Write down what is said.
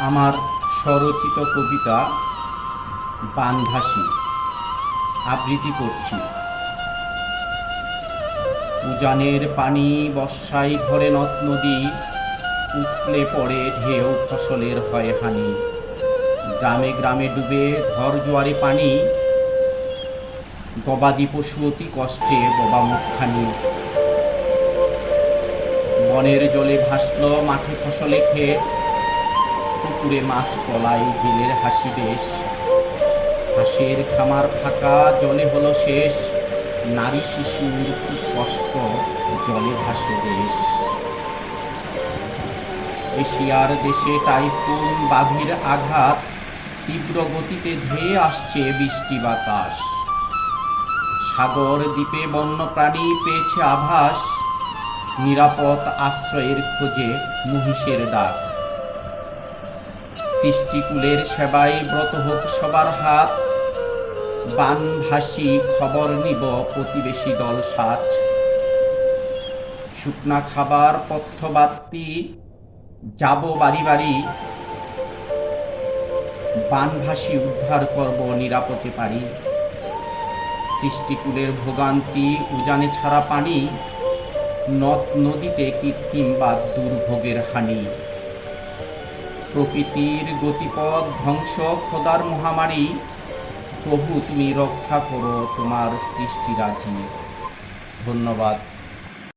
আমার স্বরচিত কবিতা বানভাসী আবৃত্তি করছি। উজানের পানি বর্ষায় ভরে নদ নদী, উছলে পড়ে ঢেউ, ফসলের হয় হানি। গ্রামে গ্রামে ডুবে ঘর জোয়ারে পানি, গবাদি পশু অতি কষ্টে বোবা মুখখানি। বনের জলে ভাসল মাঠে ফসলে ক্ষেত, পুকুরে মাছ পলায় বিলের হাসি বেশ। হাঁসের খামার ফাঁকা জলে হলো শেষ, নারী শিশুর খুব কষ্ট জলে ভাসে দেশ। এশিয়ার দেশে টাইফুন বাঘের আঘাত, তীব্র গতিতে ধেয়ে আসছে বৃষ্টি বাতাস। সাগর দ্বীপে বন্যপ্রাণী পেয়েছে আভাস, নিরাপদ আশ্রয়ের খোঁজে মহিষের ডাক। সৃষ্টিকুলের সেবায় ব্রত হোক সবার হাত, বানভাসী খবর নিব প্রতিবেশী দল সাজ। শুকনা খাবার পথ্যবার্তি যাব বাড়ি বাড়ি, বানভাসী উদ্ধার করব নিরাপদে পারি। সৃষ্টিকুলের ভোগান্তি উজানে ছাড়া পানি, নদ নদীতে কৃত্রিম বা দুর্ভোগের হানি। প্রকৃতির গতিপথ ধ্বংস খোদার মহামারী, প্রভু তুমি রক্ষা করো তোমার সৃষ্টিরাজি। ধন্যবাদ।